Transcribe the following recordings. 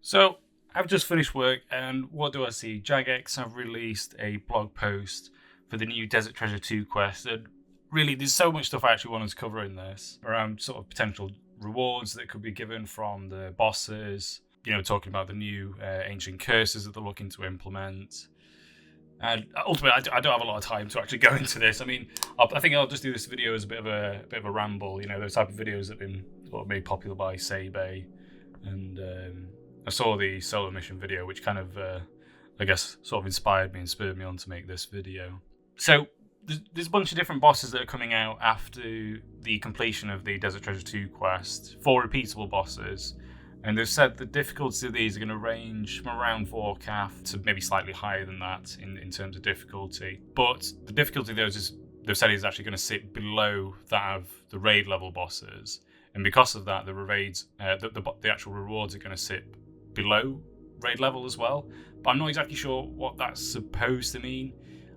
So I've just finished work, and what do I see? Jagex have released a blog post for the new Desert Treasure 2 quest, and really there's so much stuff I actually wanted to cover in this around sort of potential rewards that could be given from the bosses, talking about the new ancient curses that they're looking to implement. And ultimately, I don't have a lot of time to actually go into this. I mean, I think I'll just do this video as a bit of a ramble. Those type of videos that have been sort of made popular by Sebe, and I saw the solo mission video, which kind of, I guess, sort of inspired me and spurred me on to make this video. So there's a bunch of different bosses that are coming out after the completion of the Desert Treasure 2 quest, 4 repeatable bosses. And they've said the difficulty of these are going to range from around 4 CAF to maybe slightly higher than that in terms of difficulty. But the difficulty of those they've said is actually going to sit below that of the raid level bosses. And because of that, the actual rewards are going to sit below raid level as well. But I'm not exactly sure what that's supposed to mean.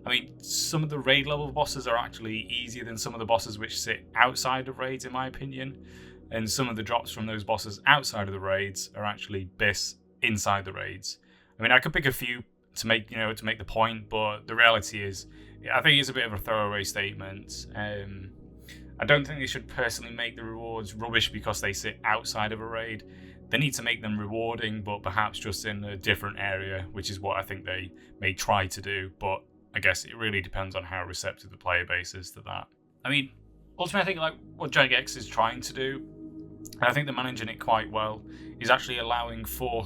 I mean, some of the raid level bosses are actually easier than some of the bosses which sit outside of raids, in my opinion. And some of the drops from those bosses outside of the raids are actually BIS inside the raids. I mean, I could pick a few to make the point, but the reality is, I think it's a bit of a throwaway statement. I don't think they should personally make the rewards rubbish because they sit outside of a raid. They need to make them rewarding, but perhaps just in a different area, which is what I think they may try to do. But I guess it really depends on how receptive the player base is to that. I mean, ultimately, I think what Jagex is trying to do, and I think they're managing it quite well, is actually allowing for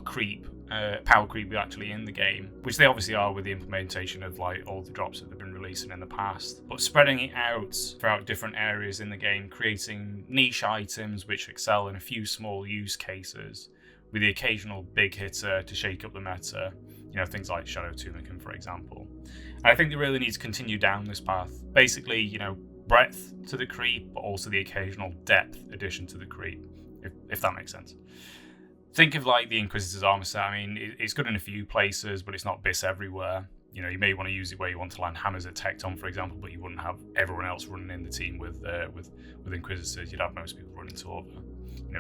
power creep actually in the game, which they obviously are with the implementation of all the drops that they've been releasing in the past, but spreading it out throughout different areas in the game, creating niche items which excel in a few small use cases, with the occasional big hitter to shake up the meta, things like Shadow Tunicum, for example. And I think they really need to continue down this path. Basically, breadth to the creep, but also the occasional depth addition to the creep, if that makes sense. Think of the Inquisitor's armor set. I mean, it's good in a few places, but it's not BIS everywhere. You may want to use it where you want to land hammers at Tecton, for example, but you wouldn't have everyone else running in the team with Inquisitors. You'd have most people running Torva.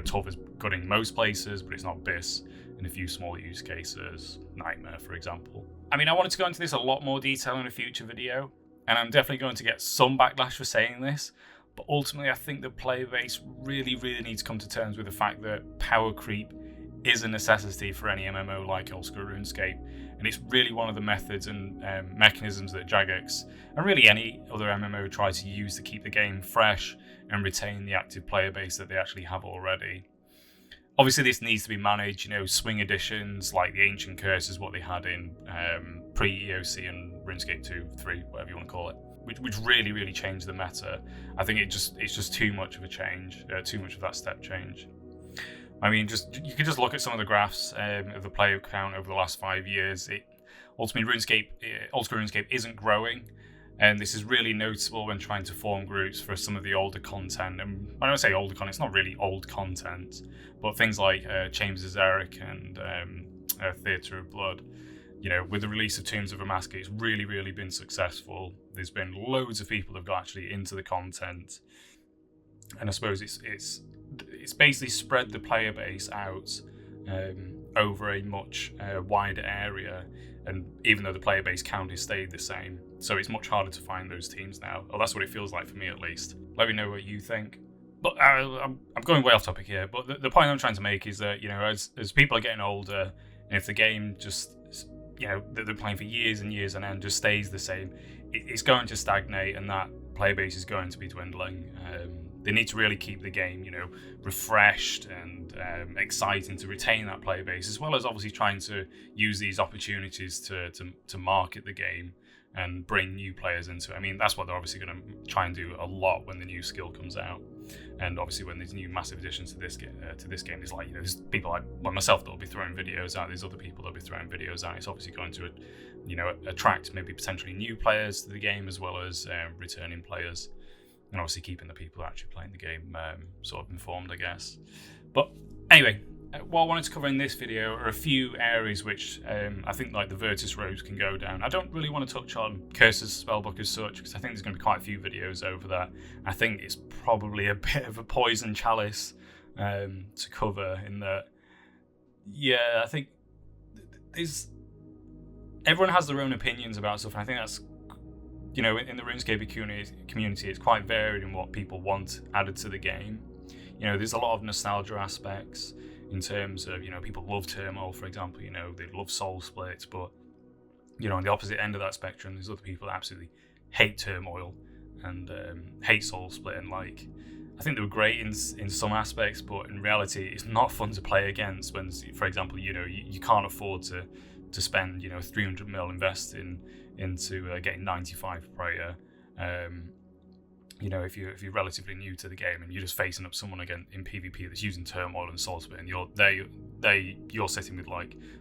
Torva's good in most places, but it's not BIS in a few small use cases. Nightmare, for example. I mean, I wanted to go into this a lot more detail in a future video, and I'm definitely going to get some backlash for saying this, but ultimately I think the player base really, really needs to come to terms with the fact that power creep is a necessity for any MMO like Oldschool Runescape, and it's really one of the methods and mechanisms that Jagex, and really any other MMO, try to use to keep the game fresh and retain the active player base that they actually have already. Obviously this needs to be managed, swing additions like the Ancient Curse is what they had in pre-EOC and RuneScape 2, 3, whatever you want to call it, which really, really changed the meta. I think it's just too much of a change, too much of that step change. I mean, you could just look at some of the graphs of the player count over the last 5 years. Ultimately, Oldschool RuneScape isn't growing, and this is really noticeable when trying to form groups for some of the older content. And when I say older content, it's not really old content, but things like Chambers of Xeric and Theatre of Blood. With the release of Tombs of Amaska, it's really, really been successful. There's been loads of people that have got actually into the content, and I suppose it's basically spread the player base out over a much wider area, and even though the player base count has stayed the same, so it's much harder to find those teams now. Well, that's what it feels like for me, at least. Let me know what you think. But I'm going way off topic here, but the point I'm trying to make is that, as people are getting older, and if the game just, that they're playing for years and years and then just stays the same, it's going to stagnate, and that player base is going to be dwindling. They need to really keep the game, refreshed and exciting to retain that player base, as well as obviously trying to use these opportunities to market the game and bring new players into it. I mean, that's what they're obviously going to try and do a lot when the new skill comes out, and obviously when there's new massive additions to this game. There's there's people like myself that will be throwing videos out. There's other people that will be throwing videos out. It's obviously going to attract maybe potentially new players to the game, as well as returning players, and obviously keeping the people actually playing the game sort of informed, I guess. But anyway, what I wanted to cover in this video are a few areas which I think the Virtus roads can go down. I don't really want to touch on Curse's spellbook as such, because I think there's going to be quite a few videos over that. I think it's probably a bit of a poison chalice to cover, in that Yeah, I think there's everyone has their own opinions about stuff, and I think that's, in the RuneScape community, it's quite varied in what people want added to the game. There's a lot of nostalgia aspects in terms of, people love Turmoil, for example, they love Soul Splits, but, on the opposite end of that spectrum, there's other people that absolutely hate Turmoil and hate Soul Split, and I think they were great in some aspects, but in reality, it's not fun to play against when, for example, you can't afford to spend 300 mil investing into getting 95 prayer. If you're relatively new to the game and you're just facing up someone again in PvP that's using Turmoil and Soul Split, and you're sitting with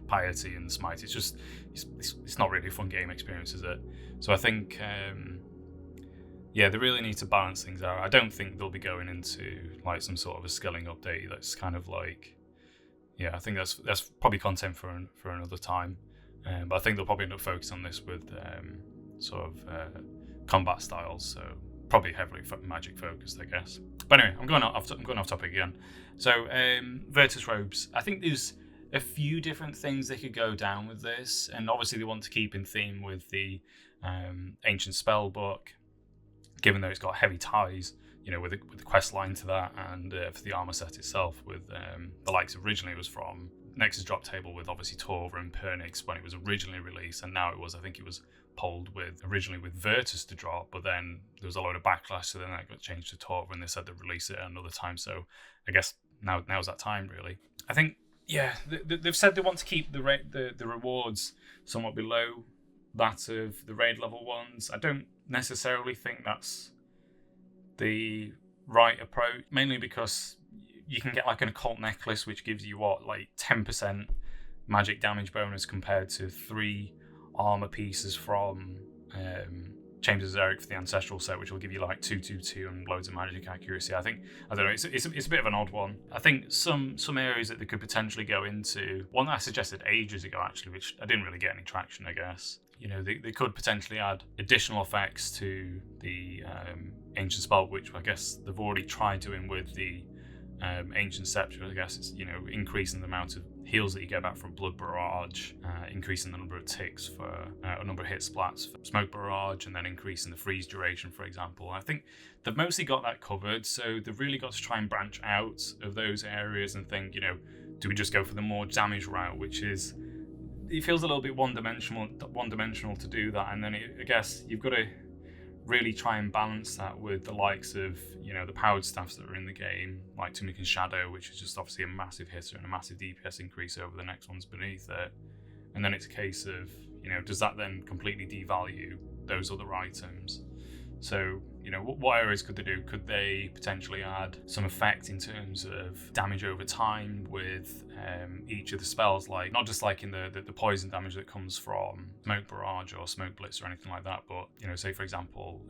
Piety and Smite, it's not really a fun game experience, is it? So I think they really need to balance things out. I don't think they'll be going into some sort of a skilling update that's kind of I think that's probably content for another time. But I think they'll probably end up focusing on this with combat styles, so probably heavily magic focused, I guess. But anyway, I'm going off topic again. So Virtus Robes, I think there's a few different things they could go down with this, and obviously they want to keep in theme with the Ancient Spellbook, given though it's got heavy ties, with the quest line to that, and for the armor set itself, with the likes originally was from Nexus Drop Table with obviously Torva and Pernix when it was originally released, and now I think it was polled originally with Virtus to drop, but then there was a load of backlash, so then that got changed to Torva, and they said they'd release it at another time. So I guess now's that time, really. I think they've said they want to keep the rewards somewhat below that of the raid level ones. I don't necessarily think that's the right approach, mainly because you can get an occult necklace which gives you 10% magic damage bonus compared to 3 armor pieces from Chambers of Xeric for the ancestral set, which will give you 2/2/2 and loads of magic accuracy. I don't know, it's a bit of an odd one. I think some areas that they could potentially go into, one that I suggested ages ago actually, which I didn't really get any traction, I guess. They could potentially add additional effects to the Ancient Spell, which I guess they've already tried doing with the Ancient Scepter. I guess it's increasing the amount of heals that you get back from Blood Barrage, increasing the number of ticks for a number of hit splats for Smoke Barrage, and then increasing the freeze duration, for example. I think they've mostly got that covered, so they've really got to try and branch out of those areas and think, do we just go for the more damage route, which is, it feels a little bit one-dimensional to do that, and then I guess you've got to really try and balance that with the likes of the powered staffs that are in the game, like Tunic and Shadow, which is just obviously a massive hitter and a massive DPS increase over the next ones beneath it. And then it's a case of does that then completely devalue those other items? So what areas could they do? Could they potentially add some effect in terms of damage over time with each of the spells, not just in the poison damage that comes from Smoke Barrage or Smoke Blitz or anything like that, but say for example,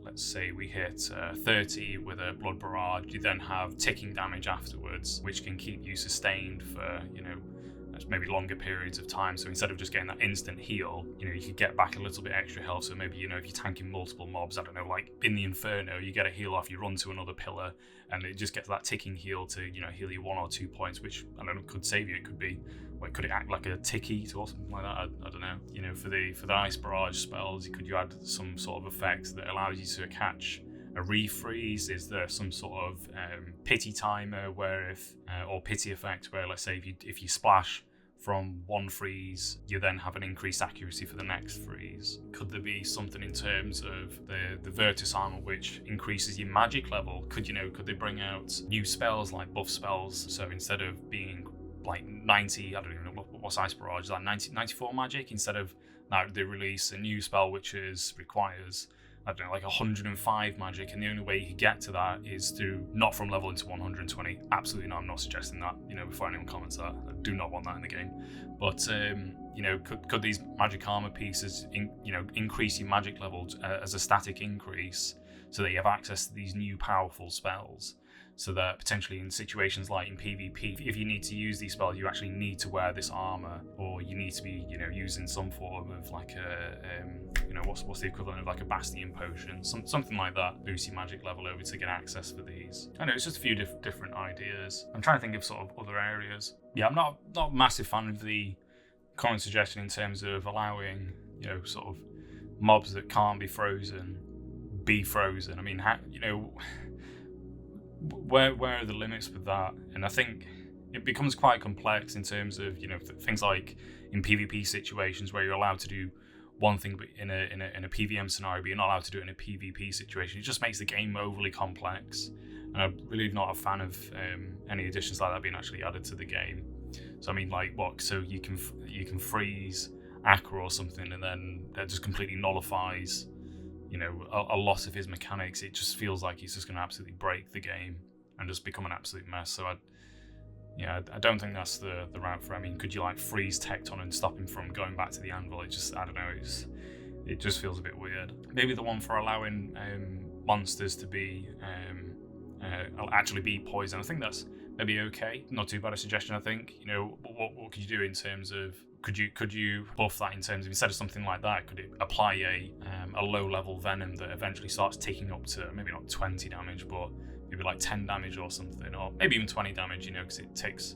let's say we hit 30 with a Blood Barrage, you then have ticking damage afterwards, which can keep you sustained for maybe longer periods of time. So instead of just getting that instant heal, you could get back a little bit extra health. So maybe if you're tanking multiple mobs, I don't know, in the Inferno, you get a heal off, you run to another pillar, and it just gets that ticking heal to heal you 1 or 2 points, which I don't know, could save you. It could be, could it act like a tick heat or something like that? I don't know. For the Ice Barrage spells, could you add some sort of effect that allows you to catch a refreeze? Is there some sort of pity timer where or pity effect where, let's say, if you splash from one freeze, you then have an increased accuracy for the next freeze? Could there be something in terms of the Virtus armor which increases your magic level? Could they bring out new spells like buff spells? So instead of being 90, I don't even know what's Ice Barrage, 94 magic, instead of that they release a new spell which requires, I don't know, 105 magic, and the only way you can get to that is to not from level into 120. Absolutely not. I'm not suggesting that. Before anyone comments that, I do not want that in the game. But could these magic armor pieces, increase your magic level as a static increase, so that you have access to these new powerful spells? so that potentially in situations like in PvP, if you need to use these spells, you actually need to wear this armor, or you need to be, using some form of like a, what's the equivalent of like a Bastion potion, something like that, boost your magic level over to get access for these. I know it's just a few different ideas. I'm trying to think of sort of other areas. Yeah, I'm not a massive fan of the current suggestion in terms of allowing, sort of mobs that can't be frozen. I mean, where are the limits with that? And I think it becomes quite complex in terms of things like in PvP situations where you're allowed to do one thing but in a PvM scenario, but you're not allowed to do it in a PvP situation. It just makes the game overly complex, and I'm really not a fan of any additions like that being actually added to the game. So I mean, like what? So you can freeze Akka or something, and then that just completely nullifies a lot of his mechanics. It just feels like he's just going to absolutely break the game and just become an absolute mess. So I don't think that's the route for. I mean, could you like freeze Tecton and stop him from going back to the anvil? I don't know. It just feels a bit weird. Maybe the one for allowing monsters to be actually be poison. I think that's maybe okay. Not too bad a suggestion. I think. What could you do in terms of? Could you buff that in terms of, instead of something like that, could it apply a low level venom that eventually starts ticking up to maybe not 20 damage, but maybe like 10 damage or something, or maybe even 20 damage, because it ticks.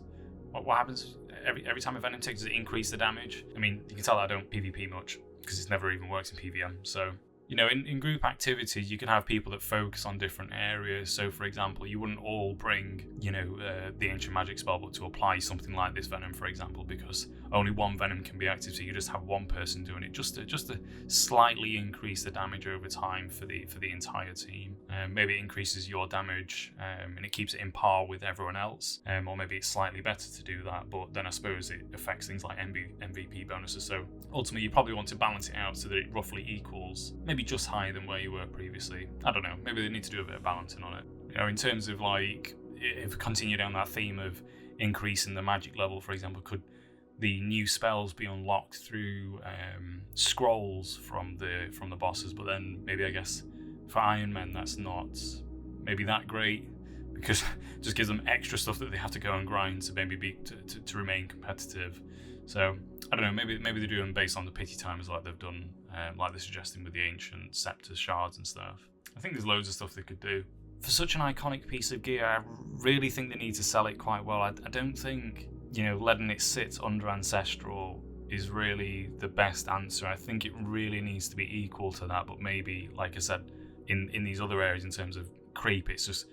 What happens every time a venom ticks? Does it increase the damage? I mean, you can tell that I don't PvP much because it's never even works in PvM. So in group activities, you can have people that focus on different areas. So, for example, you wouldn't all bring, the Ancient Magic spellbook to apply something like this venom, for example, because only one venom can be active. So you just have one person doing it, just to slightly increase the damage over time for the entire team. Maybe it increases your damage and it keeps it in par with everyone else, or maybe it's slightly better to do that. But then I suppose it affects things like MVP bonuses. So ultimately, you probably want to balance it out so that it roughly equals. Maybe just higher than where you were previously. I don't know. Maybe they need to do a bit of balancing on it. In terms of like, if we continue down that theme of increasing the magic level, for example, could the new spells be unlocked through scrolls from the bosses? But then maybe I guess for Iron Men that's not maybe that great, because it just gives them extra stuff that they have to go and grind to maybe to remain competitive. So I don't know, maybe they do them based on the pity timers like they've done, like they're suggesting with the ancient scepters, shards and stuff. I think there's loads of stuff they could do. For such an iconic piece of gear, I really think they need to sell it quite well. I don't think, letting it sit under Ancestral is really the best answer. I think it really needs to be equal to that, but maybe, like I said, in these other areas in terms of creep, it's just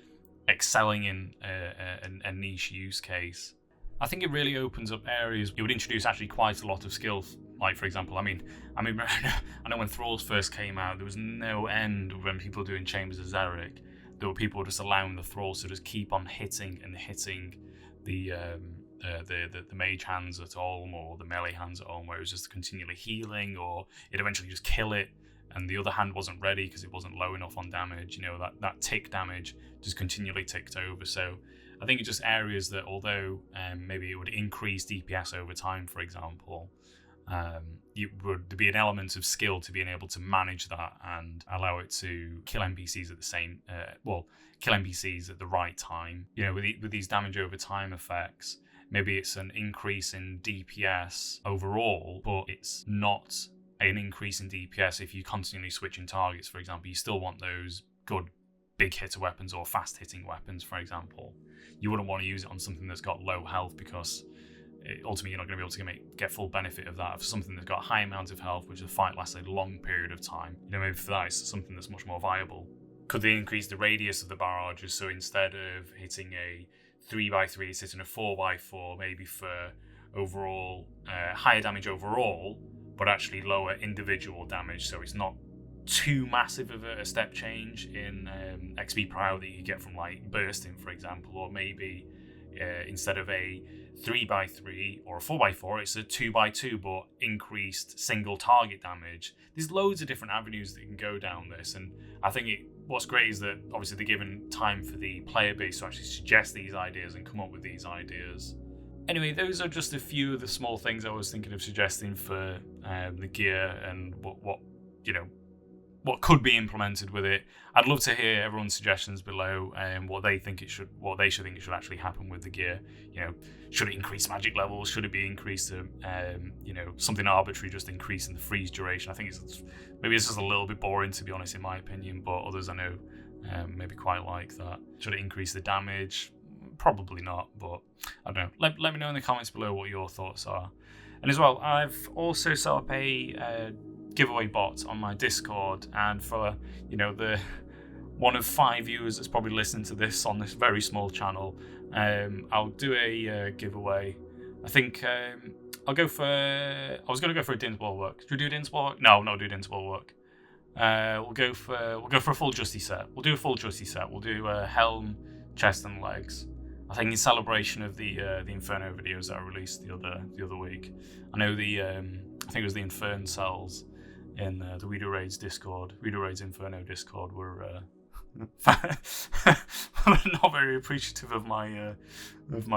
excelling in a niche use case. I think it really opens up areas. It would introduce actually quite a lot of skills. Like, for example, I mean, I know when Thralls first came out, there was no end when people were doing Chambers of Xeric. There were people just allowing the Thralls to just keep on hitting the mage hands at Olm, or the melee hands at Olm, where it was just continually healing, or it'd eventually just kill it, and the other hand wasn't ready because it wasn't low enough on damage. That tick damage just continually ticked over. So I think it's just areas that, although maybe it would increase DPS over time, for example, it would be an element of skill to being able to manage that and allow it to kill NPCs at the same, kill NPCs at the right time. With these damage over time effects, maybe it's an increase in DPS overall, but it's not an increase in DPS if you continually switching targets, for example. You still want those good big hitter weapons or fast hitting weapons, for example. You wouldn't want to use it on something that's got low health, because ultimately you're not going to be able to get full benefit of that. For something that's got a high amount of health, which the fight lasts a long period of time, maybe for that it's something that's much more viable. Could they increase the radius of the barrages, so instead of hitting a 3x3, it's hitting a 4x4, maybe for overall higher damage overall, but actually lower individual damage, so it's not too massive of a step change in XP per hour that you get from like bursting, for example. Or maybe instead of a 3x3 or a 4x4, it's a 2x2 but increased single target damage. There's loads of different avenues that you can go down this, and I think what's great is that obviously they're given time for the player base to actually suggest these ideas and come up with these ideas. Anyway, those are just a few of the small things I was thinking of suggesting for the gear, and what what could be implemented with it. I'd love to hear everyone's suggestions below and what they think should actually happen with the gear. You know, should it increase magic levels? Should it be increased to something arbitrary, just increasing the freeze duration? I think maybe it's just a little bit boring, to be honest, in my opinion, but others I know maybe quite like that. Should it increase the damage? Probably not, but I don't know. Let me know in the comments below what your thoughts are. And as well, I've also set up a giveaway bot on my Discord, and for the one of 5 viewers that's probably listening to this on this very small channel, I'll do a giveaway. I think I was going to go for a Dinsball work. Should we do Dinsball work? No, not do Dinsball work. We'll go for a full Justy set. We'll do a full Justy set. We'll do helm, chest, and legs. I think in celebration of the Inferno videos that I released the other week. I know I think it was the Infern cells in the Weedo Raids Discord, Weedo Raids Inferno Discord, were not very appreciative of my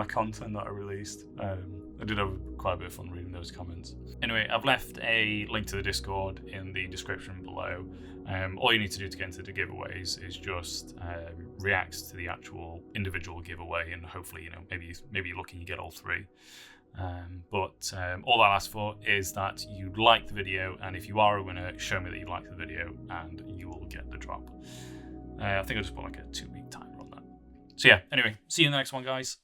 content that I released. I did have quite a bit of fun reading those comments. Anyway, I've left a link to the Discord in the description below. All you need to do to get into the giveaways is just react to the actual individual giveaway, and hopefully, maybe you're lucky and you get all 3. But all I ask for is that you like the video, and if you are a winner, show me that you like the video, and you will get the drop. I think I'll just put like a 2-week timer on that. So yeah, anyway, see you in the next one, guys.